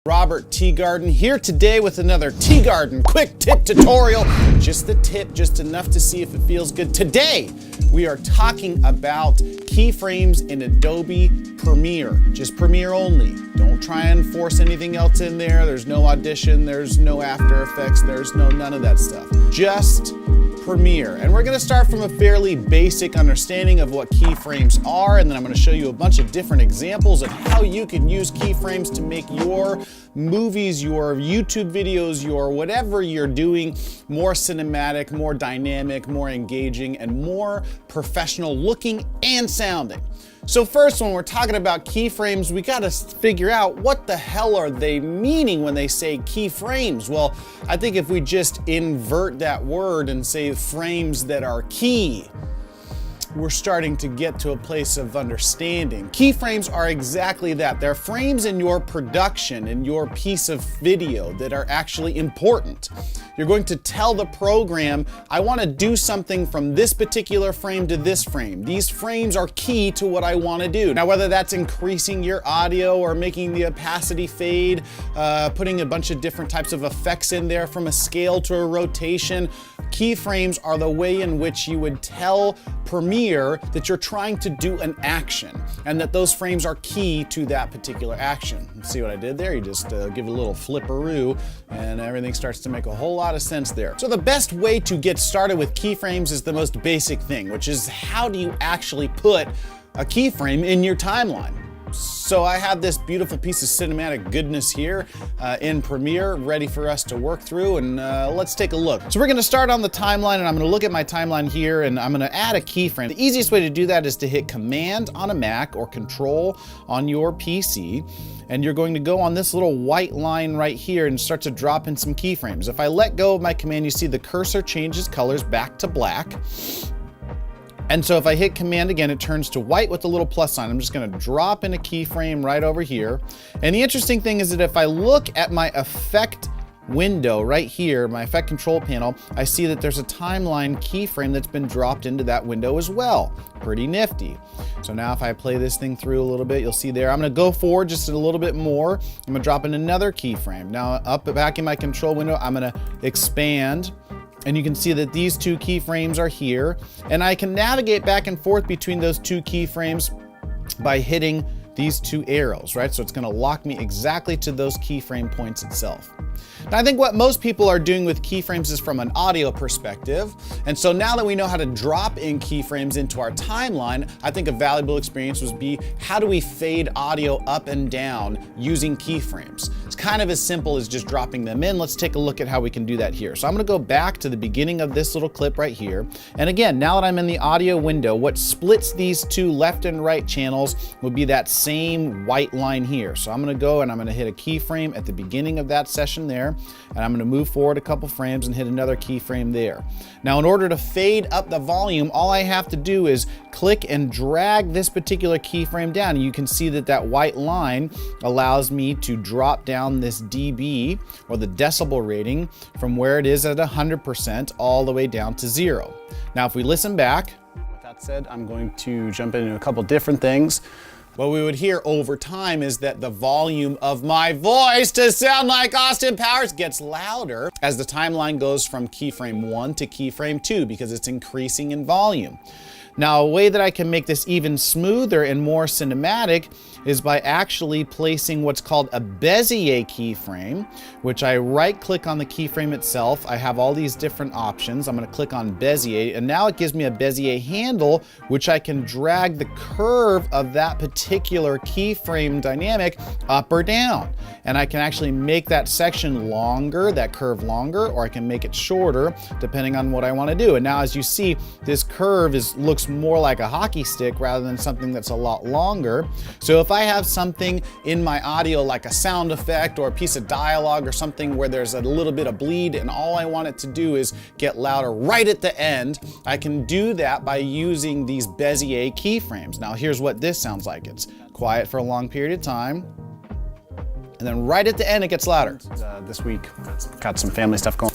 Robert Teagarden here today with another Teagarden quick tip tutorial. Just the tip, just enough to see if it feels good. Today, we are talking about keyframes in Adobe Premiere. Just Premiere only. Don't try and force anything else in there. There's no Audition, there's no After Effects, there's none of that stuff. Just Premiere. And we're gonna start from a fairly basic understanding of what keyframes are, and then I'm gonna show you a bunch of different examples of how you can use keyframes to make your movies, your YouTube videos, your whatever you're doing more cinematic, more dynamic, more engaging, and more professional looking and sounding. So first, when we're talking about keyframes, we gotta figure out what the hell are they meaning when they say keyframes. Well, I think if we just invert that word and say frames that are key, we're starting to get to a place of understanding. Keyframes are exactly that. They're frames in your production, in your piece of video that are actually important. You're going to tell the program, I want to do something from this particular frame to this frame. These frames are key to what I want to do. Now, whether that's increasing your audio or making the opacity fade, putting a bunch of different types of effects in there from a scale to a rotation, keyframes are the way in which you would tell Premiere that you're trying to do an action and that those frames are key to that particular action. See what I did there? You just give it a little flipperoo and everything starts to make a whole lot of sense there. So the best way to get started with keyframes is the most basic thing, which is how do you actually put a keyframe in your timeline? So I have this beautiful piece of cinematic goodness here in Premiere ready for us to work through, and let's take a look. So we're gonna start on the timeline, and I'm gonna look at my timeline here, and I'm gonna add a keyframe. The easiest way to do that is to hit Command on a Mac or Control on your PC, and you're going to go on this little white line right here and start to drop in some keyframes. If I let go of my command, you see the cursor changes colors back to black. And so if I hit Command again, it turns to white with a little plus sign. I'm just gonna drop in a keyframe right over here. And the interesting thing is that if I look at my effect window right here, my effect control panel, I see that there's a timeline keyframe that's been dropped into that window as well. Pretty nifty. So now if I play this thing through a little bit, you'll see there, I'm gonna go forward just a little bit more. I'm gonna drop in another keyframe. Now back in my control window, I'm gonna expand. And you can see that these two keyframes are here, and I can navigate back and forth between those two keyframes by hitting these two arrows, right? So it's gonna lock me exactly to those keyframe points itself. Now, I think what most people are doing with keyframes is from an audio perspective. And so now that we know how to drop in keyframes into our timeline, I think a valuable experience would be how do we fade audio up and down using keyframes? It's kind of as simple as just dropping them in. Let's take a look at how we can do that here. So I'm gonna go back to the beginning of this little clip right here. And again, now that I'm in the audio window, what splits these two left and right channels would be that same white line here. So I'm gonna go and I'm gonna hit a keyframe at the beginning of that session there, and I'm gonna move forward a couple frames and hit another keyframe there. Now, in order to fade up the volume, all I have to do is click and drag this particular keyframe down. And you can see that that white line allows me to drop down this dB, or the decibel rating, from where it is at 100% all the way down to 0. Now, if we listen back, with that said, I'm going to jump into a couple different things. What we would hear over time is that the volume of my voice to sound like Austin Powers gets louder as the timeline goes from keyframe 1 to keyframe 2 because it's increasing in volume. Now, a way that I can make this even smoother and more cinematic is by actually placing what's called a Bezier keyframe, which I right-click on the keyframe itself. I have all these different options. I'm gonna click on Bezier, and now it gives me a Bezier handle, which I can drag the curve of that particular keyframe dynamic up or down. And I can actually make that section longer, that curve longer, or I can make it shorter, depending on what I wanna do. And now, as you see, this curve looks more like a hockey stick rather than something that's a lot longer. So if I have something in my audio like a sound effect or a piece of dialogue or something where there's a little bit of bleed and all I want it to do is get louder right at the end, I can do that by using these Bezier keyframes. Now here's what this sounds like. It's quiet for a long period of time, and then right at the end it gets louder. This week, got some family stuff going.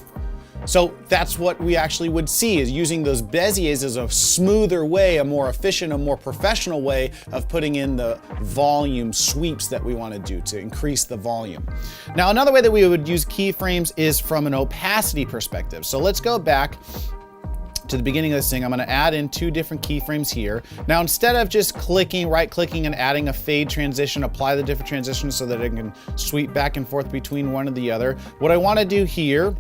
So that's what we actually would see, is using those Beziers as a smoother way, a more efficient, a more professional way of putting in the volume sweeps that we want to do to increase the volume. Now, another way that we would use keyframes is from an opacity perspective. So let's go back to the beginning of this thing. I'm going to add in 2 different keyframes here. Now, instead of just right-clicking and adding a fade transition, apply the different transitions so that it can sweep back and forth between one and the other, what I want to do here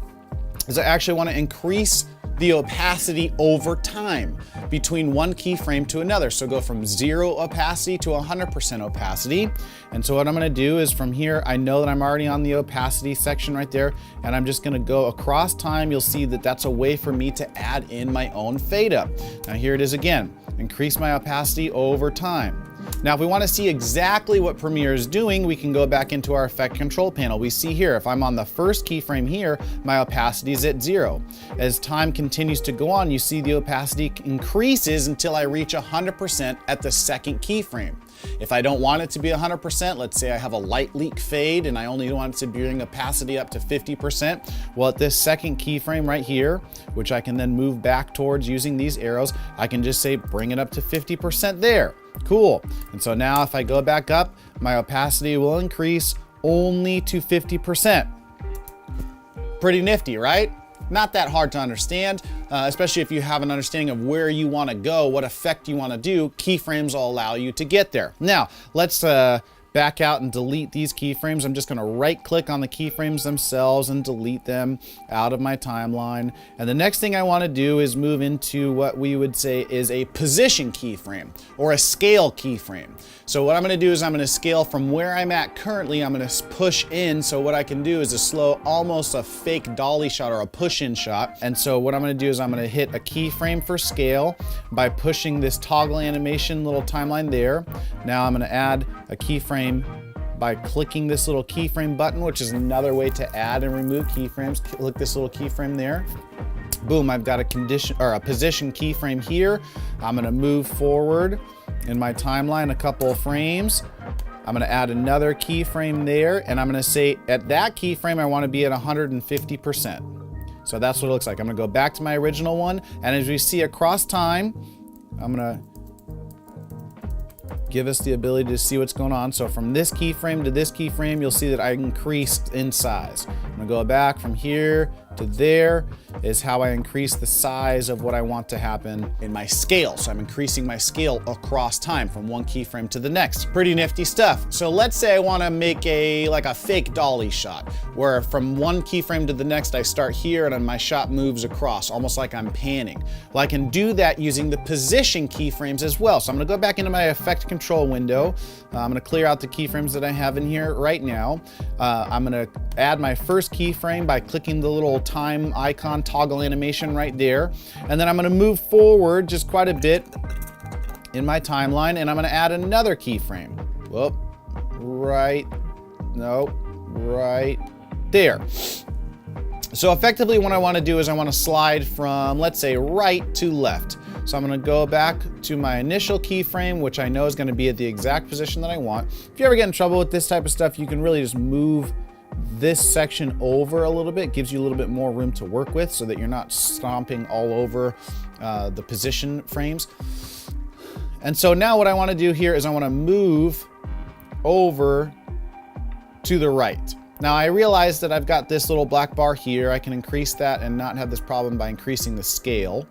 is I actually want to increase the opacity over time between one keyframe to another. So go from 0 opacity to 100% opacity. And so what I'm gonna do is from here, I know that I'm already on the opacity section right there, and I'm just gonna go across time. You'll see that that's a way for me to add in my own fade up. Now here it is again, increase my opacity over time. Now, if we want to see exactly what Premiere is doing, we can go back into our effect control panel. We see here, if I'm on the first keyframe here, my opacity is at 0. As time continues to go on, you see the opacity increases until I reach 100% at the second keyframe. If I don't want it to be 100%, let's say I have a light leak fade and I only want it to bring opacity up to 50%, well, at this second keyframe right here, which I can then move back towards using these arrows, I can just say bring it up to 50% there. Cool. And so now if I go back up, my opacity will increase only to 50%. Pretty nifty, right? Not that hard to understand, especially if you have an understanding of where you want to go, what effect you want to do. Keyframes will allow you to get there. Now, let's back out and delete these keyframes. I'm just going to right click on the keyframes themselves and delete them out of my timeline. And the next thing I want to do is move into what we would say is a position keyframe or a scale keyframe. So what I'm going to do is I'm going to scale from where I'm at currently. I'm going to push in. So what I can do is a slow, almost a fake dolly shot or a push in shot. And so what I'm going to do is I'm going to hit a keyframe for scale by pushing this toggle animation little timeline there. Now I'm going to add a keyframe by clicking this little keyframe button, which is another way to add and remove keyframes. Click this little keyframe there. Boom, I've got a position keyframe here. I'm gonna move forward in my timeline a couple of frames. I'm gonna add another keyframe there, and I'm gonna say at that keyframe, I wanna be at 150%. So that's what it looks like. I'm gonna go back to my original one, and as we see across time, I'm gonna give us the ability to see what's going on. So from this keyframe to this keyframe, you'll see that I increased in size. I'm gonna go back from here to there is how I increase the size of what I want to happen in my scale. So I'm increasing my scale across time from one keyframe to the next. Pretty nifty stuff. So let's say I wanna make like a fake dolly shot where from one keyframe to the next, I start here and then my shot moves across, almost like I'm panning. Well, I can do that using the position keyframes as well. So I'm gonna go back into my effect control window. I'm gonna clear out the keyframes that I have in here right now. I'm gonna add my first keyframe by clicking the little time icon toggle animation right there. And then I'm gonna move forward just quite a bit in my timeline, and I'm gonna add another keyframe. Whoop, right there. So effectively what I wanna do is I wanna slide from, let's say, right to left. So I'm gonna go back to my initial keyframe, which I know is gonna be at the exact position that I want. If you ever get in trouble with this type of stuff, you can really just move this section over a little bit. Gives you a little bit more room to work with so that you're not stomping all over the position frames. And so now what I wanna do here is I wanna move over to the right. Now I realize that I've got this little black bar here. I can increase that and not have this problem by increasing the scale.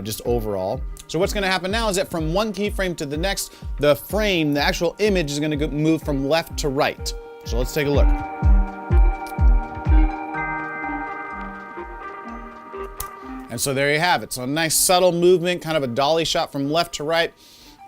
Just overall. So what's gonna happen now is that from one keyframe to the next, the frame, the actual image is gonna move from left to right. So let's take a look. And so there you have it. So a nice subtle movement, kind of a dolly shot from left to right.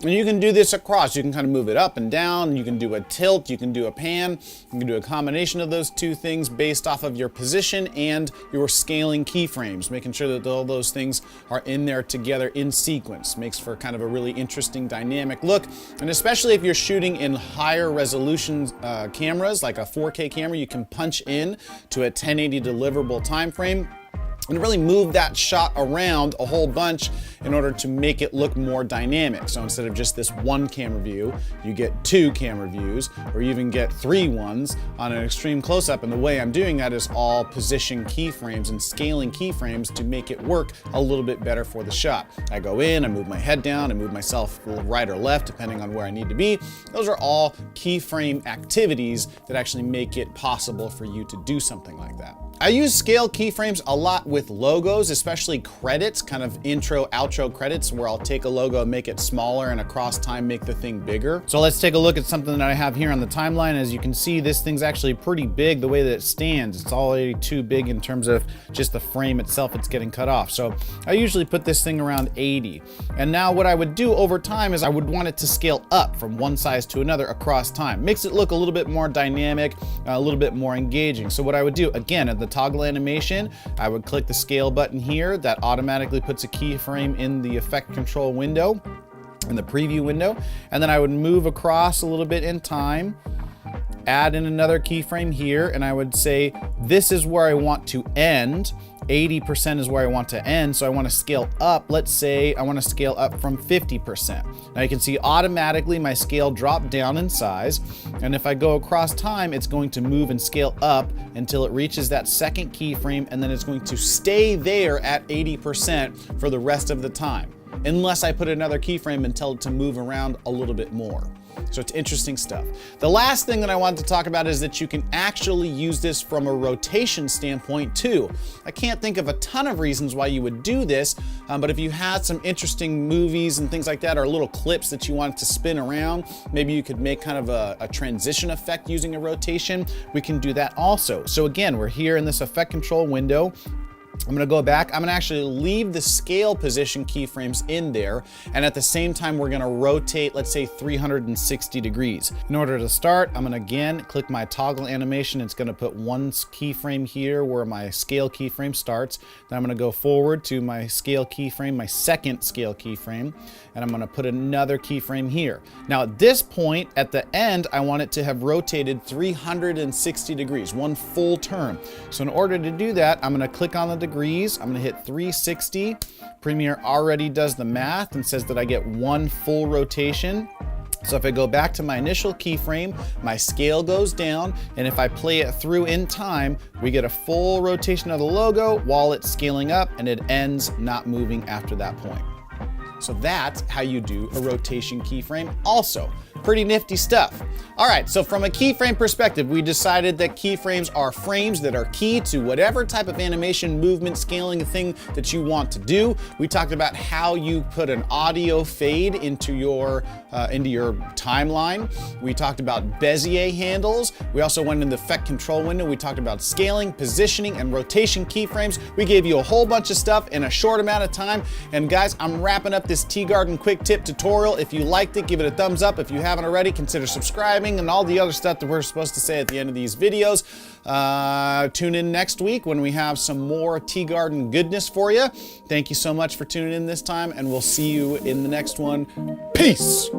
And you can do this across. You can kind of move it up and down. You can do a tilt, you can do a pan. You can do a combination of those two things based off of your position and your scaling keyframes, making sure that all those things are in there together in sequence. Makes for kind of a really interesting dynamic look. And especially if you're shooting in higher resolution cameras, like a 4K camera, you can punch in to a 1080 deliverable time frame. and really move that shot around a whole bunch in order to make it look more dynamic. So instead of just this one camera view, you get 2 camera views, or you even get 3 ones on an extreme close-up. And the way I'm doing that is all position keyframes and scaling keyframes to make it work a little bit better for the shot. I go in, I move my head down, I move myself right or left, depending on where I need to be. Those are all keyframe activities that actually make it possible for you to do something like that. I use scale keyframes a lot with logos, especially credits, kind of intro, outro credits, where I'll take a logo and make it smaller and across time make the thing bigger. So let's take a look at something that I have here on the timeline. As you can see, this thing's actually pretty big the way that it stands. It's already too big in terms of just the frame itself, it's getting cut off. So I usually put this thing around 80. And now what I would do over time is I would want it to scale up from one size to another across time. Makes it look a little bit more dynamic, a little bit more engaging. So what I would do, again, at the toggle animation, I would click the scale button here. That automatically puts a keyframe in the effect control window, in the preview window, and then I would move across a little bit in time, add in another keyframe here, and I would say this is where I want to end. 80% is where I want to end, so I want to scale up. Let's say I want to scale up from 50%. Now you can see automatically my scale dropped down in size, and if I go across time, it's going to move and scale up until it reaches that second keyframe, and then it's going to stay there at 80% for the rest of the time, unless I put another keyframe and tell it to move around a little bit more. So it's interesting stuff. The last thing that I wanted to talk about is that you can actually use this from a rotation standpoint too. I can't think of a ton of reasons why you would do this, but if you had some interesting movies and things like that, or little clips that you wanted to spin around, maybe you could make kind of a transition effect using a rotation. We can do that also. So again, we're here in this effect control window. I'm gonna go back. I'm gonna actually leave the scale position keyframes in there, and at the same time we're gonna rotate, let's say 360 degrees. In order to start, I'm gonna again click my toggle animation. It's gonna put one keyframe here where my scale keyframe starts. Then I'm gonna go forward to my scale keyframe, my second scale keyframe, and I'm gonna put another keyframe here. Now at this point, at the end, I want it to have rotated 360 degrees, one full turn. So in order to do that, I'm gonna click on the degrees. I'm gonna hit 360. Premiere already does the math and says that I get one full rotation. So if I go back to my initial keyframe, my scale goes down, and if I play it through in time, we get a full rotation of the logo while it's scaling up, and it ends not moving after that point. So that's how you do a rotation keyframe also. Pretty nifty stuff. All right, so from a keyframe perspective, we decided that keyframes are frames that are key to whatever type of animation, movement, scaling thing that you want to do. We talked about how you put an audio fade into your timeline. We talked about Bezier handles. We also went in the effect control window. We talked about scaling, positioning, and rotation keyframes. We gave you a whole bunch of stuff in a short amount of time. And guys, I'm wrapping up this T-Garden quick tip tutorial. If you liked it, give it a thumbs up. If you haven't already, consider subscribing and all the other stuff that we're supposed to say at the end of these videos. Tune in next week when we have some more T-Garden goodness for you. Thank you so much for tuning in this time, and we'll see you in the next one. Peace!